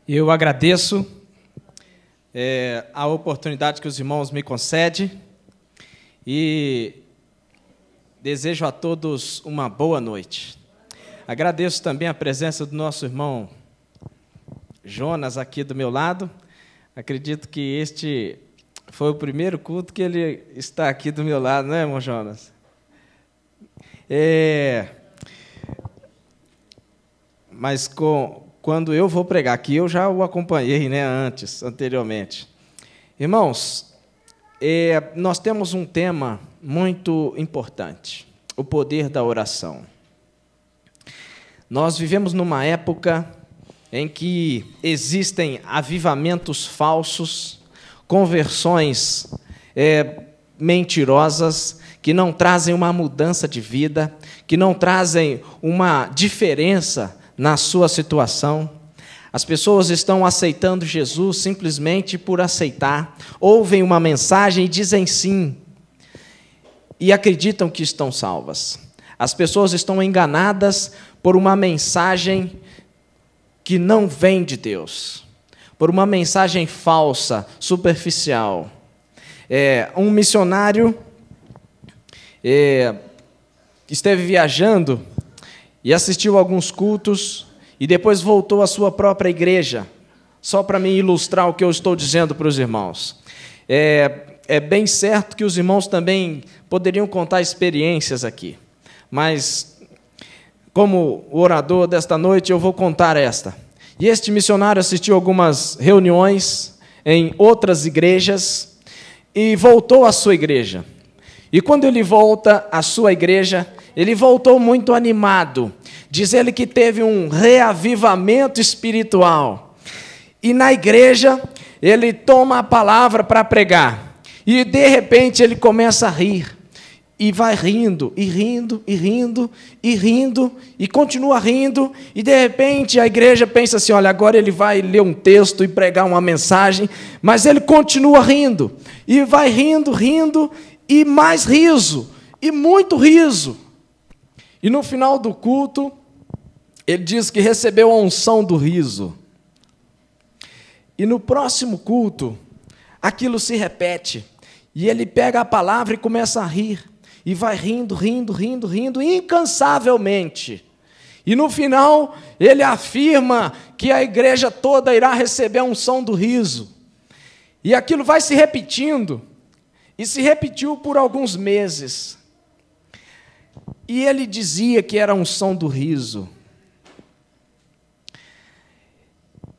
Eu agradeço a oportunidade que os irmãos me concedem e desejo a todos uma boa noite. Agradeço também a presença do nosso irmão Jonas aqui do meu lado. Acredito que este foi o primeiro culto que ele está aqui do meu lado, não é, irmão Jonas? Mas quando eu vou pregar aqui, eu já o acompanhei, né, anteriormente. Irmãos, nós temos um tema muito importante, o poder da oração. Nós vivemos numa época em que existem avivamentos falsos, conversões mentirosas, que não trazem uma mudança de vida, que não trazem uma diferença na sua situação. As pessoas estão aceitando Jesus simplesmente por aceitar, ouvem uma mensagem e dizem sim, e acreditam que estão salvas. As pessoas estão enganadas por uma mensagem que não vem de Deus, por uma mensagem falsa, superficial. Um missionário esteve viajando e assistiu a alguns cultos e depois voltou à sua própria igreja, só para me ilustrar o que eu estou dizendo para os irmãos. É bem certo que os irmãos também poderiam contar experiências aqui, mas como o orador desta noite, eu vou contar esta. E este missionário assistiu algumas reuniões em outras igrejas e voltou à sua igreja. E quando ele volta à sua igreja, ele voltou muito animado. Diz ele que teve um reavivamento espiritual. E na igreja, ele toma a palavra para pregar. E de repente ele começa a rir. E vai rindo, e rindo, e rindo, e rindo, e continua rindo, e de repente a igreja pensa assim, olha, agora ele vai ler um texto e pregar uma mensagem, mas ele continua rindo, e vai rindo, rindo, e mais riso, e muito riso. E no final do culto, ele diz que recebeu a unção do riso. E no próximo culto, aquilo se repete, e ele pega a palavra e começa a rir. E vai rindo, rindo, rindo, rindo, incansavelmente. E no final, ele afirma que a igreja toda irá receber a unção do riso. E aquilo vai se repetindo, e se repetiu por alguns meses. E ele dizia que era a unção do riso.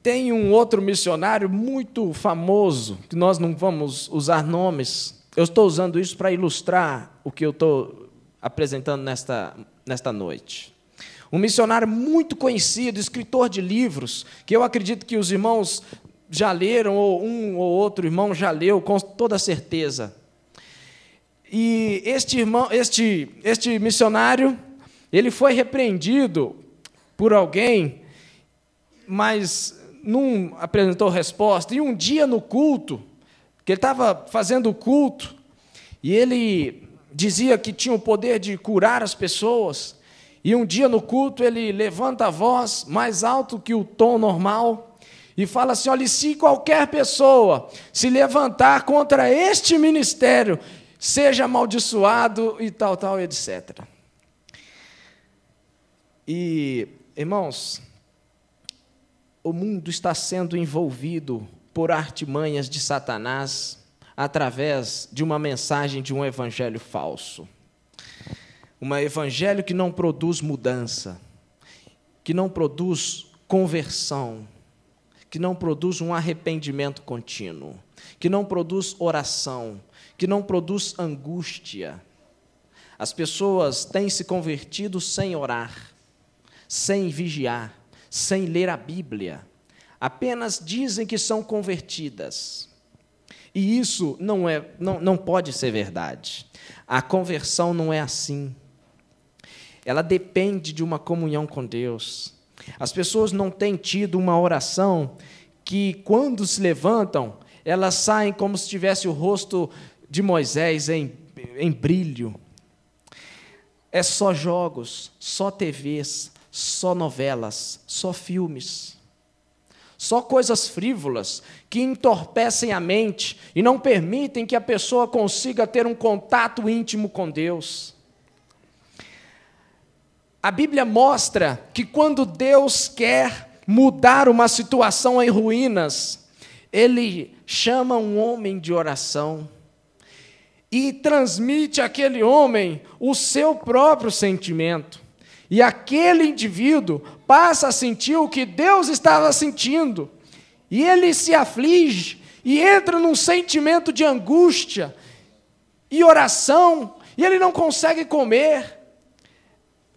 Tem um outro missionário muito famoso, que nós não vamos usar nomes. Eu estou usando isso para ilustrar o que eu estou apresentando nesta noite. Um missionário muito conhecido, escritor de livros, que eu acredito que os irmãos já leram, ou um ou outro irmão já leu, com toda certeza. E este missionário, ele foi repreendido por alguém, mas não apresentou resposta. E um dia no culto, que ele estava fazendo o culto, e ele dizia que tinha o poder de curar as pessoas, e um dia no culto ele levanta a voz mais alto que o tom normal, e fala assim, olha, se qualquer pessoa se levantar contra este ministério, seja amaldiçoado e tal, etc. E, irmãos, o mundo está sendo envolvido por artimanhas de Satanás, através de uma mensagem de um evangelho falso. Um evangelho que não produz mudança, que não produz conversão, que não produz um arrependimento contínuo, que não produz oração, que não produz angústia. As pessoas têm se convertido sem orar, sem vigiar, sem ler a Bíblia. Apenas dizem que são convertidas. E isso não pode ser verdade. A conversão não é assim. Ela depende de uma comunhão com Deus. As pessoas não têm tido uma oração que, quando se levantam, elas saem como se tivesse o rosto de Moisés em brilho. É só jogos, só TVs, só novelas, só filmes. só coisas frívolas que entorpecem a mente e não permitem que a pessoa consiga ter um contato íntimo com Deus. A Bíblia mostra que quando Deus quer mudar uma situação em ruínas, Ele chama um homem de oração e transmite àquele homem o seu próprio sentimento. E aquele indivíduo passa a sentir o que Deus estava sentindo. E ele se aflige e entra num sentimento de angústia e oração, e ele não consegue comer.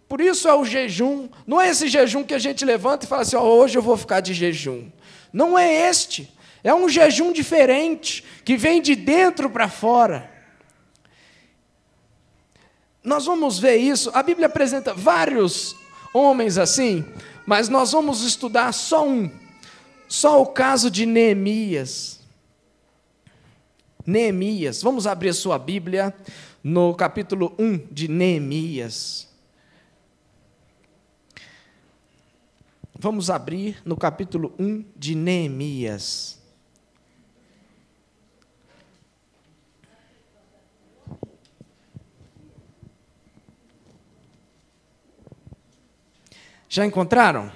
Por isso é o jejum. Não é esse jejum que a gente levanta e fala assim, hoje eu vou ficar de jejum. Não é este. É um jejum diferente, que vem de dentro para fora. Nós vamos ver isso. A Bíblia apresenta vários homens assim, mas nós vamos estudar só um. Só o caso de Neemias. Neemias. Vamos abrir a sua Bíblia no capítulo 1 de Neemias. Vamos abrir no capítulo 1 de Neemias. Já encontraram?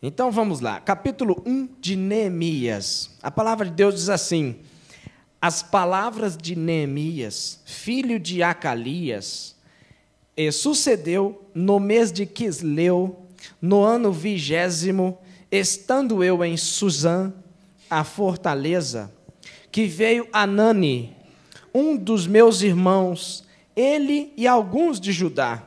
Então vamos lá, capítulo 1 de Neemias. A palavra de Deus diz assim: as palavras de Neemias, filho de Acalias, sucedeu no mês de Quisleu, no ano 20º, estando eu em Suzã, a fortaleza, que veio Anani, um dos meus irmãos, ele e alguns de Judá,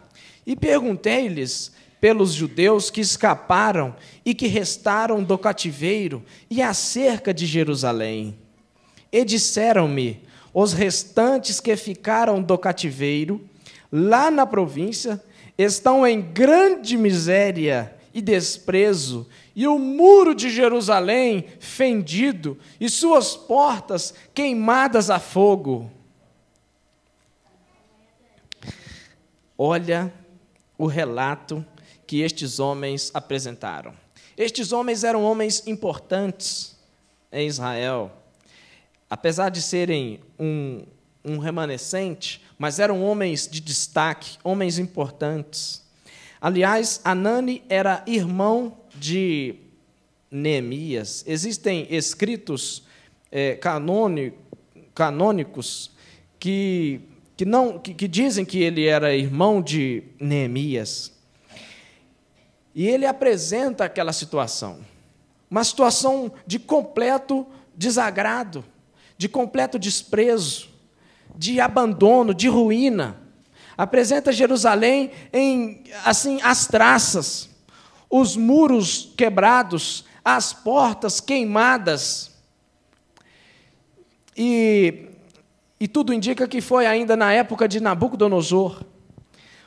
e perguntei-lhes pelos judeus que escaparam e que restaram do cativeiro e acerca de Jerusalém. E disseram-me, os restantes que ficaram do cativeiro, lá na província, estão em grande miséria e desprezo, e o muro de Jerusalém fendido, e suas portas queimadas a fogo. Olha o relato que estes homens apresentaram. Estes homens eram homens importantes em Israel. Apesar de serem um remanescente, mas eram homens de destaque, homens importantes. Aliás, Anani era irmão de Neemias. Existem escritos canônicos que dizem que ele era irmão de Neemias. E ele apresenta aquela situação, uma situação de completo desagrado, de completo desprezo, de abandono, de ruína. Apresenta Jerusalém em, assim, as traças, os muros quebrados, as portas queimadas. E tudo indica que foi ainda na época de Nabucodonosor.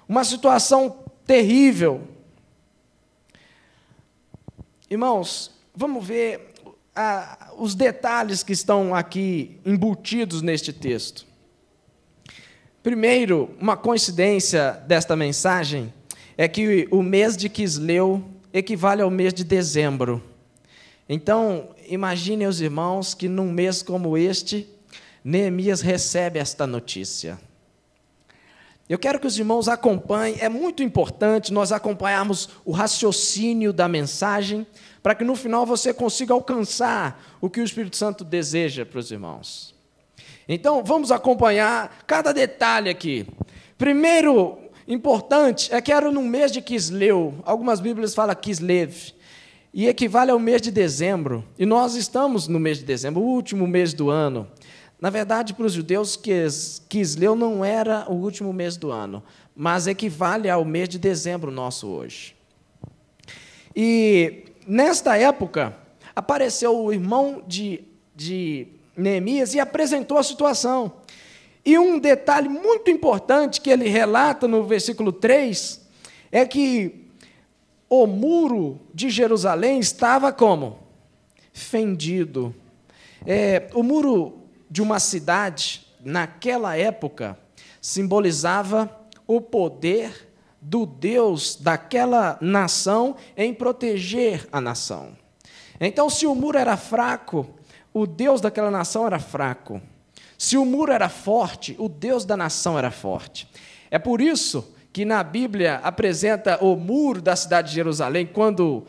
Uma situação terrível. Irmãos, vamos ver os detalhes que estão aqui embutidos neste texto. Primeiro, uma coincidência desta mensagem é que o mês de Quisleu equivale ao mês de dezembro. Então, imaginem os irmãos que num mês como este, Neemias recebe esta notícia. Eu quero que os irmãos acompanhem, é muito importante nós acompanharmos o raciocínio da mensagem, para que no final você consiga alcançar o que o Espírito Santo deseja para os irmãos. Então, vamos acompanhar cada detalhe aqui. Primeiro, importante, é que era no mês de Quisleu, algumas Bíblias falam Kislev, e equivale ao mês de dezembro, e nós estamos no mês de dezembro, o último mês do ano. Na verdade, para os judeus, Quisleu não era o último mês do ano, mas equivale ao mês de dezembro nosso hoje. E, nesta época, apareceu o irmão de Neemias e apresentou a situação. E um detalhe muito importante que ele relata no versículo 3 é que o muro de Jerusalém estava como? Fendido. O muro de uma cidade, naquela época, simbolizava o poder do Deus daquela nação em proteger a nação. Então, se o muro era fraco, o Deus daquela nação era fraco. Se o muro era forte, o Deus da nação era forte. É por isso que na Bíblia apresenta o muro da cidade de Jerusalém, quando,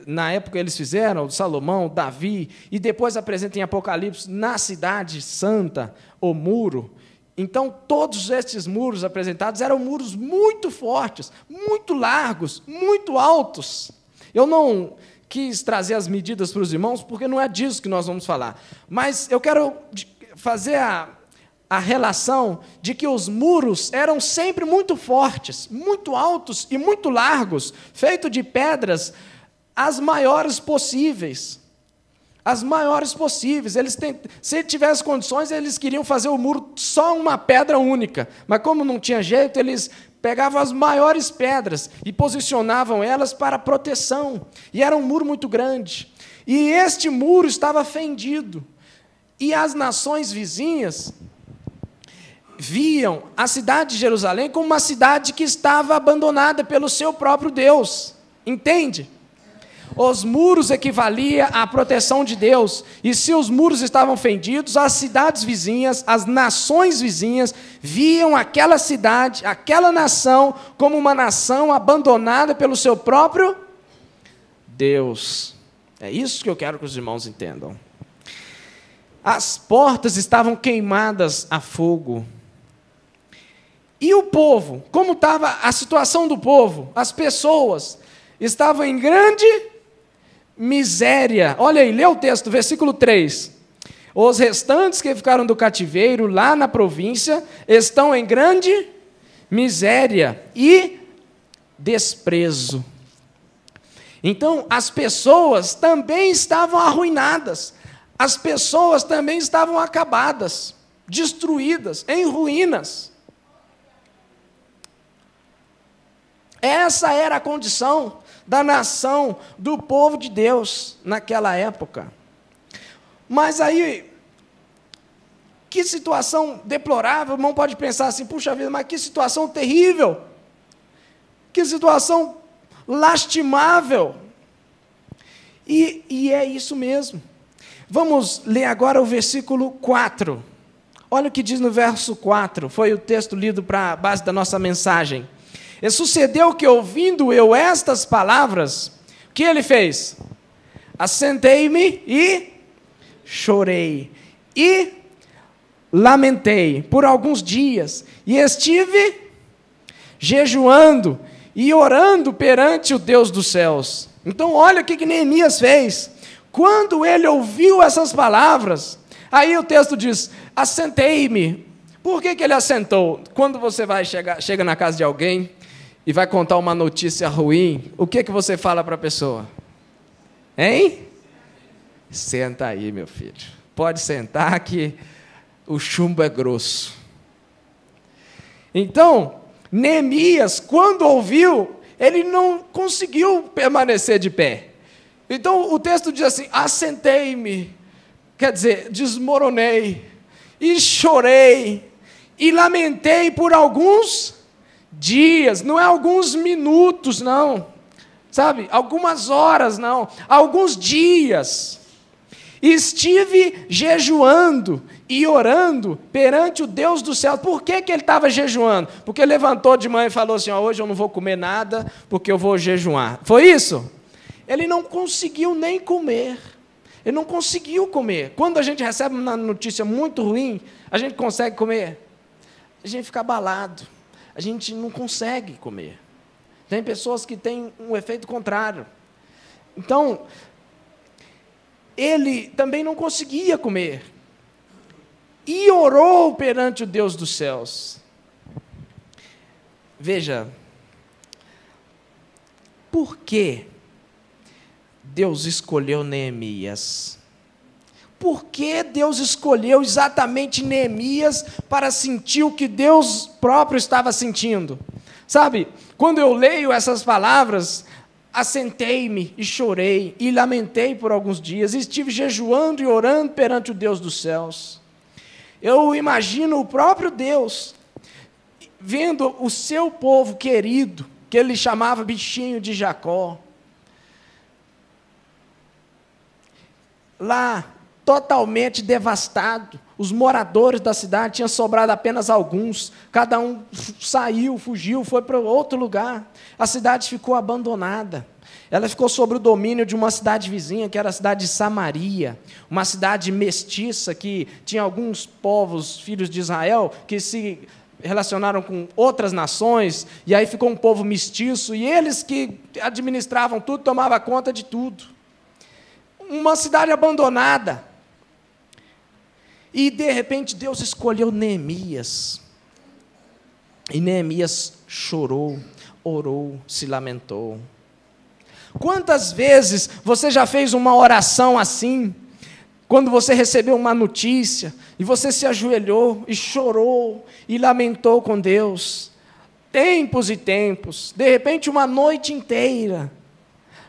na época eles fizeram, Salomão, Davi, e depois apresenta em Apocalipse, na cidade santa, o muro. Então, todos esses muros apresentados eram muros muito fortes, muito largos, muito altos. Eu não quis trazer as medidas para os irmãos, porque não é disso que nós vamos falar. Mas eu quero fazer a relação de que os muros eram sempre muito fortes, muito altos e muito largos, feitos de pedras as maiores possíveis. As maiores possíveis. Se tivesse condições, eles queriam fazer o muro só uma pedra única. Mas como não tinha jeito, eles pegavam as maiores pedras e posicionavam elas para proteção. E era um muro muito grande. E este muro estava fendido. E as nações vizinhas viam a cidade de Jerusalém como uma cidade que estava abandonada pelo seu próprio Deus. Entende? Os muros equivaliam à proteção de Deus. E se os muros estavam fendidos, as cidades vizinhas, as nações vizinhas, viam aquela cidade, aquela nação, como uma nação abandonada pelo seu próprio Deus. É isso que eu quero que os irmãos entendam. As portas estavam queimadas a fogo. E o povo? Como estava a situação do povo? As pessoas estavam em grande miséria. Olha aí, lê o texto, versículo 3. Os restantes que ficaram do cativeiro lá na província estão em grande miséria e desprezo. Então, as pessoas também estavam arruinadas. As pessoas também estavam acabadas, destruídas, em ruínas. Essa era a condição da nação, do povo de Deus naquela época. Mas aí, que situação deplorável, o irmão pode pensar assim, puxa vida, mas que situação terrível, que situação lastimável. E é isso mesmo. Vamos ler agora o versículo 4. Olha o que diz no verso 4, foi o texto lido para a base da nossa mensagem. E sucedeu que, ouvindo eu estas palavras, o que ele fez? Assentei-me e chorei, e lamentei por alguns dias, e estive jejuando e orando perante o Deus dos céus. Então, olha o que Neemias fez. Quando ele ouviu essas palavras, aí o texto diz, assentei-me. Por que ele assentou? Quando você chega na casa de alguém e vai contar uma notícia ruim, o que você fala para a pessoa? Hein? Senta aí, meu filho. Pode sentar que o chumbo é grosso. Então, Neemias, quando ouviu, ele não conseguiu permanecer de pé. Então, o texto diz assim, assentei-me, quer dizer, desmoronei, e chorei, e lamentei por alguns dias, não é alguns minutos, não, sabe, algumas horas, não, alguns dias, estive jejuando e orando perante o Deus do céu. Por que ele estava jejuando? Porque ele levantou de manhã e falou assim, hoje eu não vou comer nada, porque eu vou jejuar, foi isso? Ele não conseguiu nem comer, ele não conseguiu comer. Quando a gente recebe uma notícia muito ruim, a gente consegue comer? A gente fica abalado, a gente não consegue comer. Tem pessoas que têm um efeito contrário. Então, ele também não conseguia comer. E orou perante o Deus dos céus. Veja, por que Deus escolheu Neemias? Por que Deus escolheu exatamente Neemias para sentir o que Deus próprio estava sentindo? Sabe, quando eu leio essas palavras, assentei-me e chorei e lamentei por alguns dias, e estive jejuando e orando perante o Deus dos céus. Eu imagino o próprio Deus vendo o seu povo querido, que ele chamava bichinho de Jacó, lá totalmente devastado, os moradores da cidade, tinham sobrado apenas alguns, cada um saiu, fugiu, foi para outro lugar, a cidade ficou abandonada, ela ficou sob o domínio de uma cidade vizinha, que era a cidade de Samaria, uma cidade mestiça, que tinha alguns povos, filhos de Israel, que se relacionaram com outras nações, e aí ficou um povo mestiço, e eles que administravam tudo, tomavam conta de tudo. Uma cidade abandonada. E, de repente, Deus escolheu Neemias. E Neemias chorou, orou, se lamentou. Quantas vezes você já fez uma oração assim, quando você recebeu uma notícia, e você se ajoelhou, e chorou, e lamentou com Deus? Tempos e tempos, de repente uma noite inteira.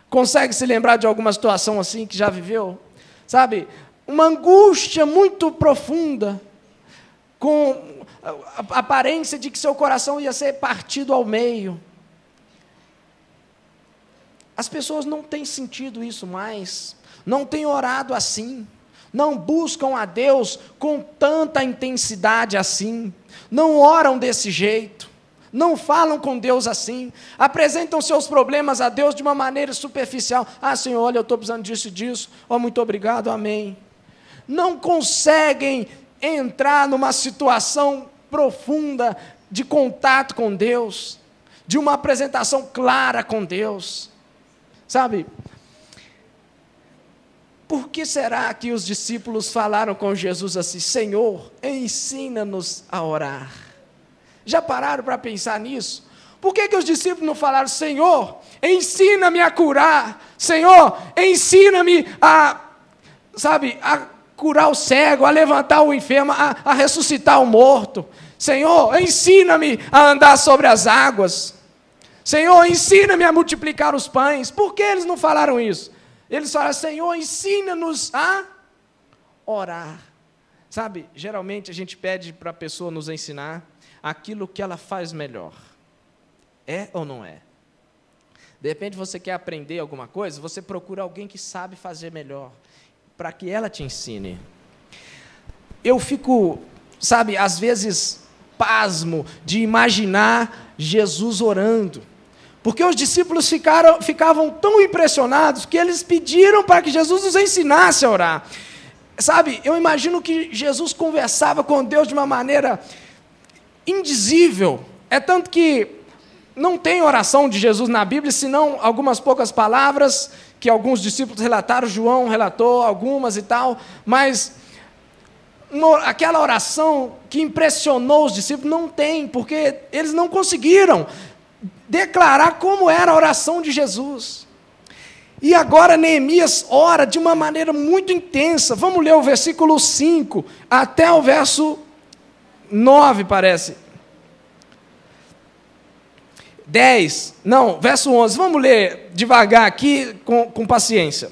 Consegue se lembrar de alguma situação assim que já viveu? Sabe, uma angústia muito profunda, com a aparência de que seu coração ia ser partido ao meio. As pessoas não têm sentido isso mais, não têm orado assim, não buscam a Deus com tanta intensidade assim, não oram desse jeito, não falam com Deus assim, apresentam seus problemas a Deus de uma maneira superficial. Ah, Senhor, olha, eu estou precisando disso e disso, oh, muito obrigado, amém. Não conseguem entrar numa situação profunda de contato com Deus, de uma apresentação clara com Deus. Sabe, por que será que os discípulos falaram com Jesus assim: Senhor, ensina-nos a orar? Já pararam para pensar nisso? Por que os discípulos não falaram: Senhor, ensina-me a curar, Senhor, ensina-me a curar o cego, a levantar o enfermo, a ressuscitar o morto, Senhor, ensina-me a andar sobre as águas, Senhor, ensina-me a multiplicar os pães? Por que eles não falaram isso? Eles falaram: Senhor, ensina-nos a orar. Sabe, geralmente a gente pede para a pessoa nos ensinar aquilo que ela faz melhor. É ou não é? De repente você quer aprender alguma coisa, você procura alguém que sabe fazer melhor, para que ela te ensine. Eu fico, sabe, às vezes pasmo de imaginar Jesus orando, porque os discípulos ficavam tão impressionados que eles pediram para que Jesus os ensinasse a orar. Sabe, eu imagino que Jesus conversava com Deus de uma maneira indizível. É tanto que não tem oração de Jesus na Bíblia, senão algumas poucas palavras que alguns discípulos relataram, João relatou algumas e tal, mas aquela oração que impressionou os discípulos não tem, porque eles não conseguiram declarar como era a oração de Jesus. E agora Neemias ora de uma maneira muito intensa. Vamos ler o versículo 5 até o verso 9, parece. 10, não, verso 11. Vamos ler devagar aqui, com paciência.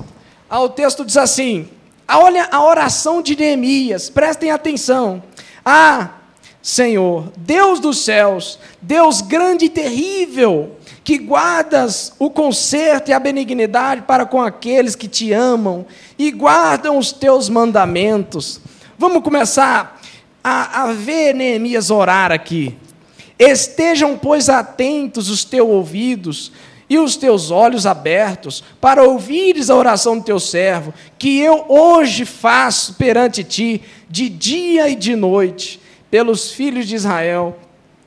O texto diz assim: olha a oração de Neemias, prestem atenção. Ah, Senhor, Deus dos céus, Deus grande e terrível, que guardas o conserto e a benignidade para com aqueles que te amam e guardam os teus mandamentos. Vamos começar a ver Neemias orar aqui. Estejam, pois, atentos os teus ouvidos e os teus olhos abertos, para ouvires a oração do teu servo, que eu hoje faço perante ti, de dia e de noite, pelos filhos de Israel,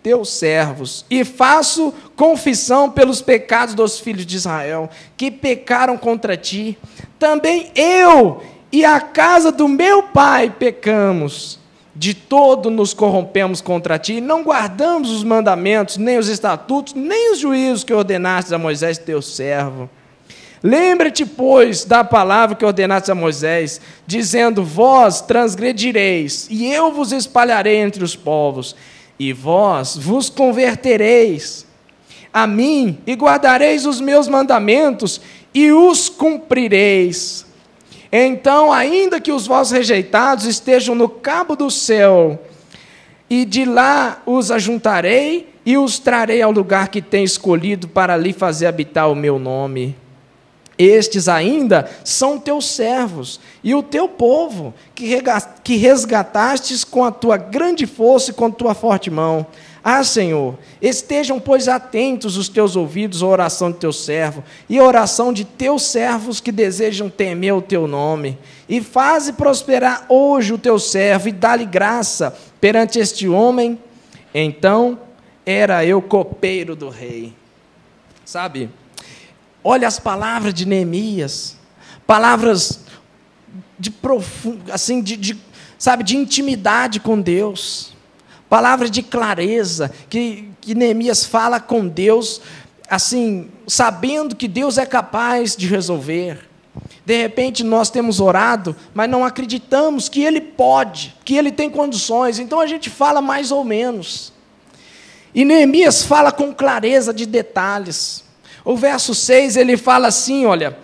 teus servos, e faço confissão pelos pecados dos filhos de Israel, que pecaram contra ti. Também eu e a casa do meu pai pecamos, de todo nos corrompemos contra ti, não guardamos os mandamentos, nem os estatutos, nem os juízos que ordenaste a Moisés, teu servo. Lembra-te, pois, da palavra que ordenaste a Moisés, dizendo: vós transgredireis, e eu vos espalharei entre os povos, e vós vos convertereis a mim, e guardareis os meus mandamentos, e os cumprireis. Então, ainda que os vossos rejeitados estejam no cabo do céu, e de lá os ajuntarei e os trarei ao lugar que tenho escolhido para ali fazer habitar o meu nome. Estes ainda são teus servos e o teu povo, que resgatastes com a tua grande força e com a tua forte mão. Ah, Senhor, estejam, pois, atentos os teus ouvidos à oração de teu servo e à oração de teus servos que desejam temer o teu nome. E faze prosperar hoje o teu servo e dá-lhe graça perante este homem. Então era eu copeiro do rei. Sabe? Olha as palavras de Neemias, palavras de profundo, assim, sabe, de intimidade com Deus. Palavras de clareza, que Neemias fala com Deus, assim, sabendo que Deus é capaz de resolver. De repente nós temos orado, mas não acreditamos que Ele pode, que Ele tem condições, então a gente fala mais ou menos. E Neemias fala com clareza de detalhes. O verso 6, ele fala assim, olha,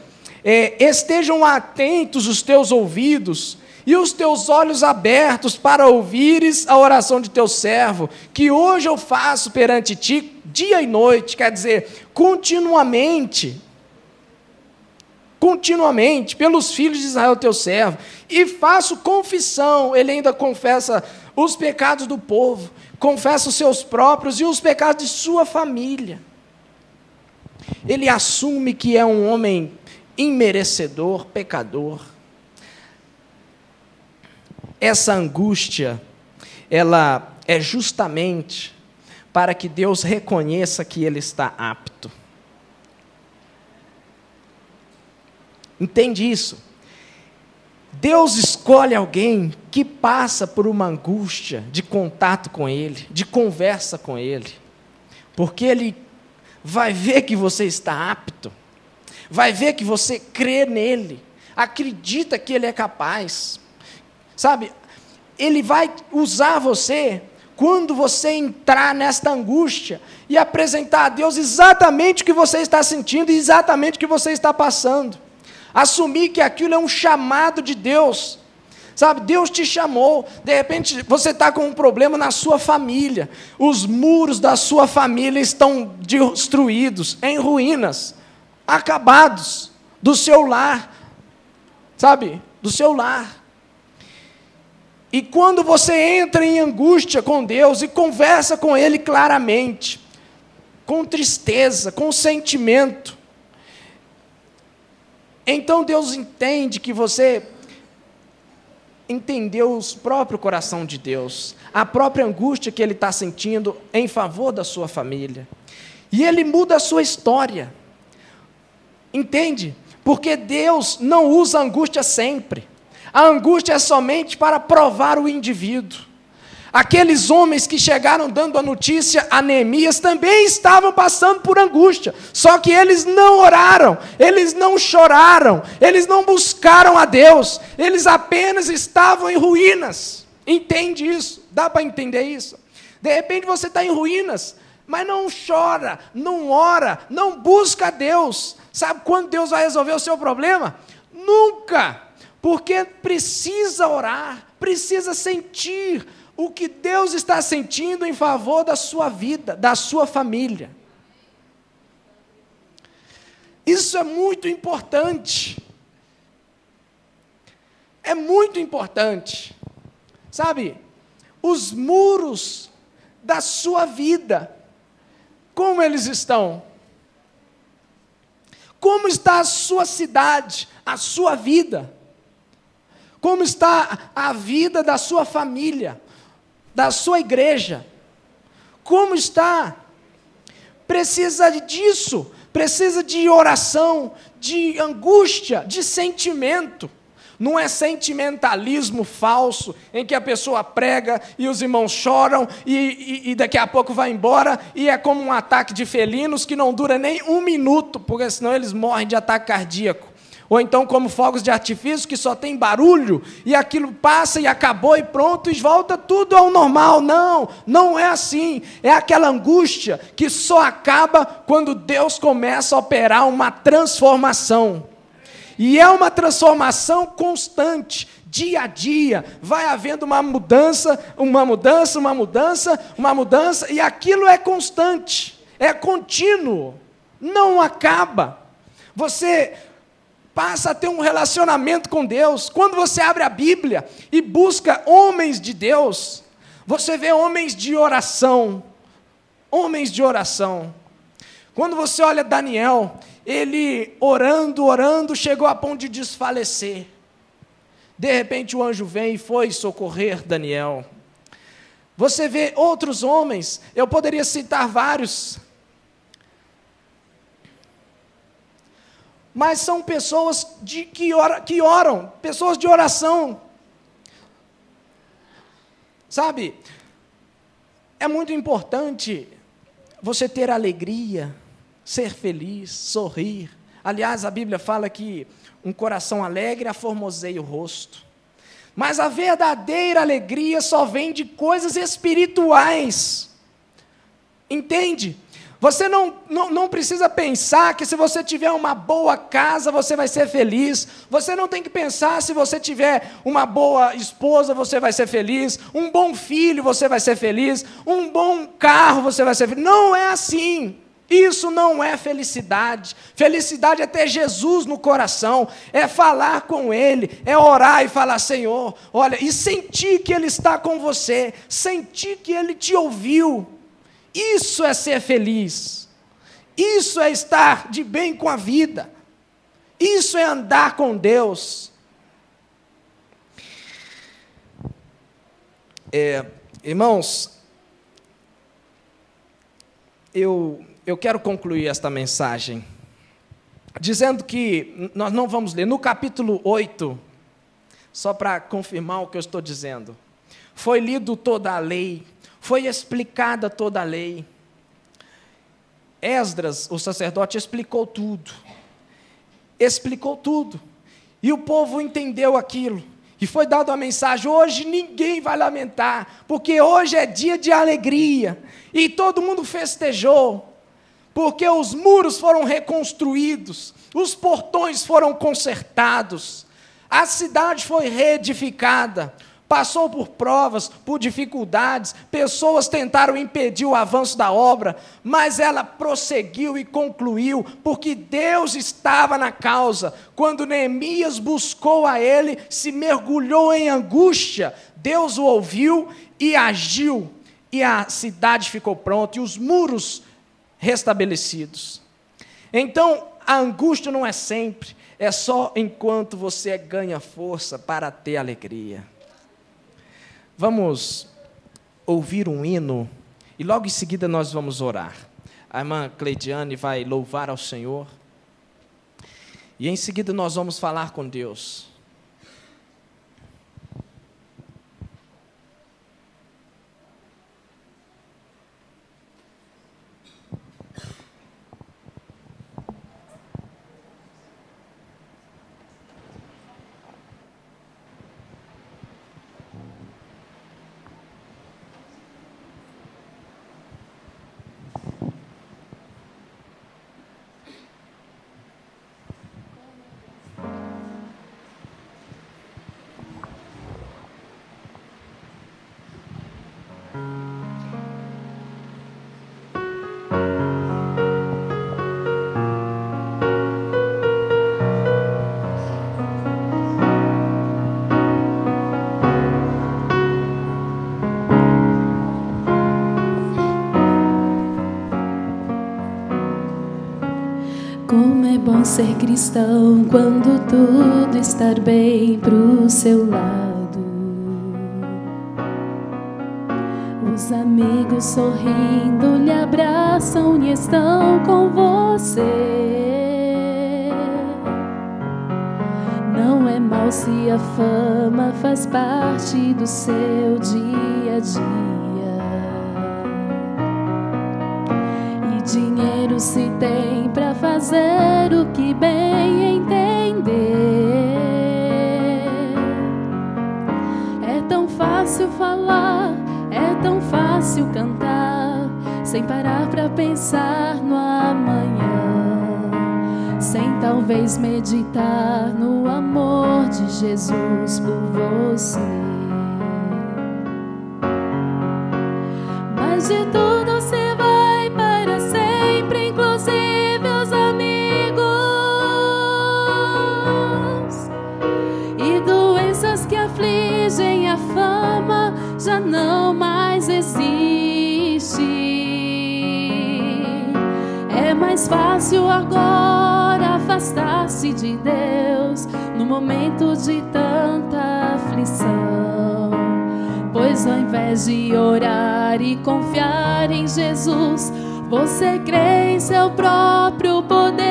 estejam atentos os teus ouvidos, e os teus olhos abertos para ouvires a oração de teu servo, que hoje eu faço perante ti, dia e noite, quer dizer, continuamente, pelos filhos de Israel teu servo, e faço confissão, ele ainda confessa os pecados do povo, confessa os seus próprios e os pecados de sua família. Ele assume que é um homem imerecedor, pecador. Essa angústia, ela é justamente para que Deus reconheça que ele está apto. Entende isso? Deus escolhe alguém que passa por uma angústia de contato com ele, de conversa com ele, porque ele vai ver que você está apto, vai ver que você crê nele, acredita que ele é capaz. Sabe, ele vai usar você quando você entrar nesta angústia e apresentar a Deus exatamente o que você está sentindo e exatamente o que você está passando. Assumir que aquilo é um chamado de Deus. Sabe, Deus te chamou, de repente você está com um problema na sua família, os muros da sua família estão destruídos, em ruínas, acabados, do seu lar, sabe, do seu lar. E quando você entra em angústia com Deus e conversa com Ele claramente, com tristeza, com sentimento, então Deus entende que você entendeu o próprio coração de Deus, a própria angústia que Ele está sentindo em favor da sua família. E Ele muda a sua história. Entende? Porque Deus não usa a angústia sempre. A angústia é somente para provar o indivíduo. Aqueles homens que chegaram dando a notícia a Neemias também estavam passando por angústia, só que eles não oraram, eles não choraram, eles não buscaram a Deus, eles apenas estavam em ruínas. Entende isso? Dá para entender isso? De repente você está em ruínas, mas não chora, não ora, não busca a Deus. Sabe quando Deus vai resolver o seu problema? Nunca! Porque precisa orar, precisa sentir o que Deus está sentindo em favor da sua vida, da sua família. Isso é muito importante. É muito importante. Sabe, os muros da sua vida, como eles estão? Como está a sua cidade, a sua vida? Como está a vida da sua família, da sua igreja? Como está? Precisa disso, precisa de oração, de angústia, de sentimento. Não é sentimentalismo falso, em que a pessoa prega e os irmãos choram e daqui a pouco vai embora, e é como um ataque de felinos que não dura nem 1 minuto, porque senão eles morrem de ataque cardíaco. Ou então como fogos de artifício que só tem barulho, e aquilo passa e acabou e pronto, e volta tudo ao normal. Não, não é assim. É aquela angústia que só acaba quando Deus começa a operar uma transformação. E é uma transformação constante, dia a dia, vai havendo uma mudança, e aquilo é constante, é contínuo, não acaba. Você passa a ter um relacionamento com Deus. Quando você abre a Bíblia e busca homens de Deus, você vê homens de oração. Quando você olha Daniel, ele orando, chegou a ponto de desfalecer. De repente o anjo vem e foi socorrer Daniel. Você vê outros homens, eu poderia citar vários, mas são pessoas que oram, pessoas de oração. Sabe, é muito importante você ter alegria, ser feliz, sorrir. Aliás, a Bíblia fala que um coração alegre aformoseia o rosto. Mas a verdadeira alegria só vem de coisas espirituais. Entende? Você não precisa pensar que se você tiver uma boa casa, você vai ser feliz. Você não tem que pensar se você tiver uma boa esposa, você vai ser feliz. Um bom filho, você vai ser feliz. Um bom carro, você vai ser feliz. Não é assim. Isso não é felicidade. Felicidade é ter Jesus no coração, é falar com Ele, é orar e falar: Senhor, olha, e sentir que Ele está com você, sentir que Ele te ouviu. Isso é ser feliz, isso é estar de bem com a vida, isso é andar com Deus. Irmãos, eu quero concluir esta mensagem dizendo que nós não vamos ler, no capítulo 8, só para confirmar o que eu estou dizendo, foi lido toda a lei, foi explicada toda a lei. Esdras, o sacerdote, explicou tudo, e o povo entendeu aquilo, e foi dada a mensagem: hoje ninguém vai lamentar, porque hoje é dia de alegria, e todo mundo festejou, porque os muros foram reconstruídos, os portões foram consertados, a cidade foi reedificada. Passou por provas, por dificuldades, pessoas tentaram impedir o avanço da obra, mas ela prosseguiu e concluiu, porque Deus estava na causa. Quando Neemias buscou a Ele, se mergulhou em angústia, Deus o ouviu e agiu, e a cidade ficou pronta, e os muros restabelecidos. Então, a angústia não é sempre, é só enquanto você ganha força para ter alegria. Vamos ouvir um hino e logo em seguida nós vamos orar. A irmã Cleidiane vai louvar ao Senhor e em seguida nós vamos falar com Deus. Como é bom ser cristão quando tudo está bem pro seu lado. Os amigos sorrindo lhe abraçam e estão com você. Não é mal se a fama faz parte do seu dia a dia. E dinheiro se tem pra fazer o que bem entender. É tão fácil falar, é tão fácil cantar, sem parar pra pensar no amanhã. sem talvez meditar no amor de Jesus por você. Mas de tudo você vai para sempre, inclusive os amigos, e doenças que afligem a fama já não mais existe. É mais fácil agora afastar-se de Deus no momento de tanta aflição, pois ao invés de orar e confiar em Jesus, você crê em seu próprio poder.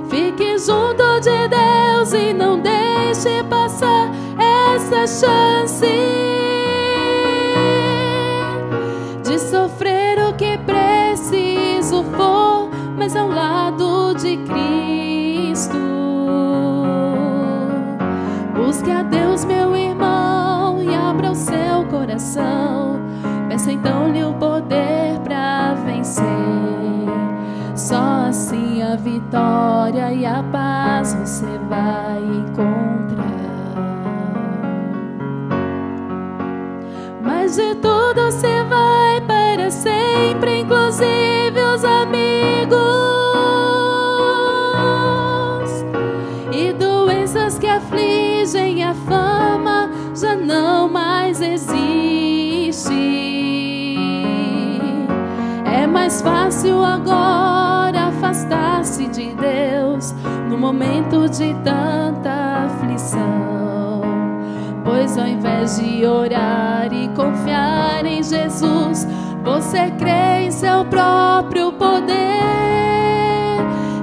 Fique junto de Deus e não deixe passar essa chance de sofrer o que preciso for, mas ao lado de Cristo. Busque a Deus, meu irmão, e abra o seu coração. Peça então-lhe o poder para vencer. Só assim a vitória e a paz você vai encontrar. Mas de tudo você vai para sempre, inclusive os amigos, e doenças que afligem a fama já não mais existe. É mais fácil agora afastar-se de Deus no momento de tanta aflição, pois ao invés de orar e confiar em Jesus, você crê em seu próprio poder.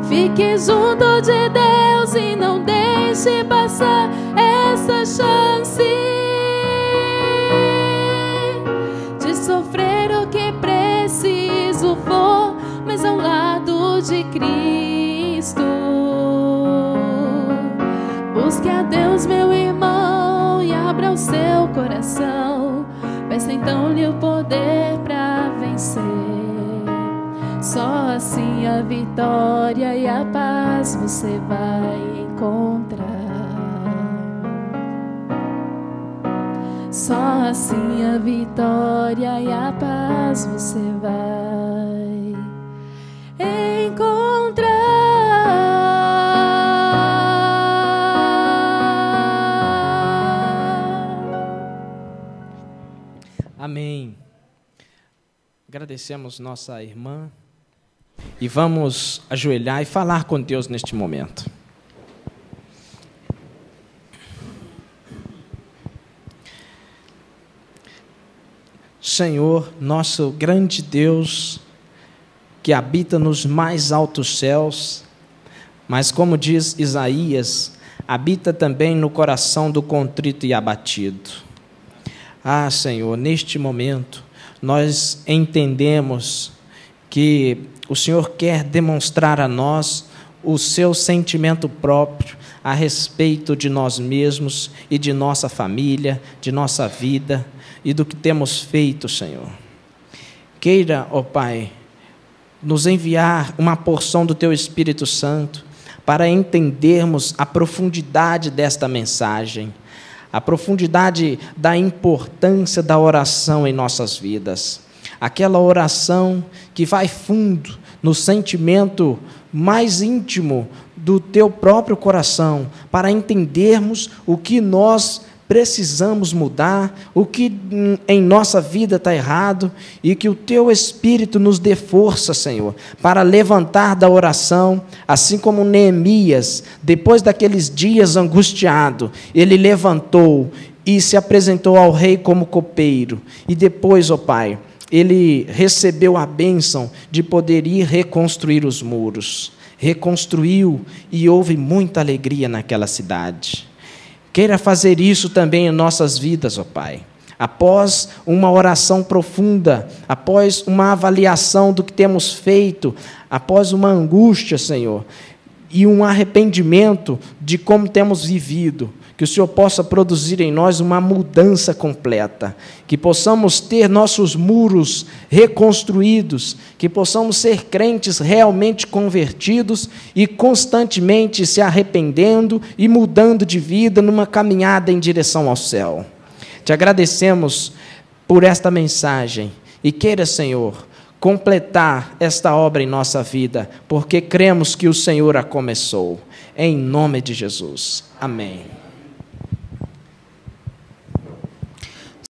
Fique junto de Deus e não deixe passar essa chance de sofrer o que preciso for, mas ao lado de Cristo. Busque a Deus, meu irmão, e abra o seu coração. Peça então-lhe o poder para vencer. Só assim a vitória e a paz você vai encontrar. Só assim a vitória e a paz você vai encontrar. Amém. Agradecemos nossa irmã e vamos ajoelhar e falar com Deus neste momento. Senhor, nosso grande Deus, que habita nos mais altos céus, mas como diz Isaías, habita também no coração do contrito e abatido. Ah, Senhor, neste momento, nós entendemos que o Senhor quer demonstrar a nós o seu sentimento próprio a respeito de nós mesmos e de nossa família, de nossa vida e do que temos feito, Senhor. Queira, ó Pai, nos enviar uma porção do Teu Espírito Santo para entendermos a profundidade desta mensagem, a profundidade da importância da oração em nossas vidas. Aquela oração que vai fundo no sentimento mais íntimo do Teu próprio coração, para entendermos o que nós precisamos mudar, o que em nossa vida está errado, e que o Teu Espírito nos dê força, Senhor, para levantar da oração, assim como Neemias, depois daqueles dias angustiado, ele levantou e se apresentou ao rei como copeiro, e depois, ó Pai, ele recebeu a bênção de poder ir reconstruir os muros. Reconstruiu e houve muita alegria naquela cidade. Queira fazer isso também em nossas vidas, ó Pai. Após uma oração profunda, após uma avaliação do que temos feito, após uma angústia, Senhor, e um arrependimento de como temos vivido, que o Senhor possa produzir em nós uma mudança completa, que possamos ter nossos muros reconstruídos, que possamos ser crentes realmente convertidos e constantemente se arrependendo e mudando de vida numa caminhada em direção ao céu. Te agradecemos por esta mensagem e queira, Senhor, completar esta obra em nossa vida, porque cremos que o Senhor a começou. Em nome de Jesus. Amém.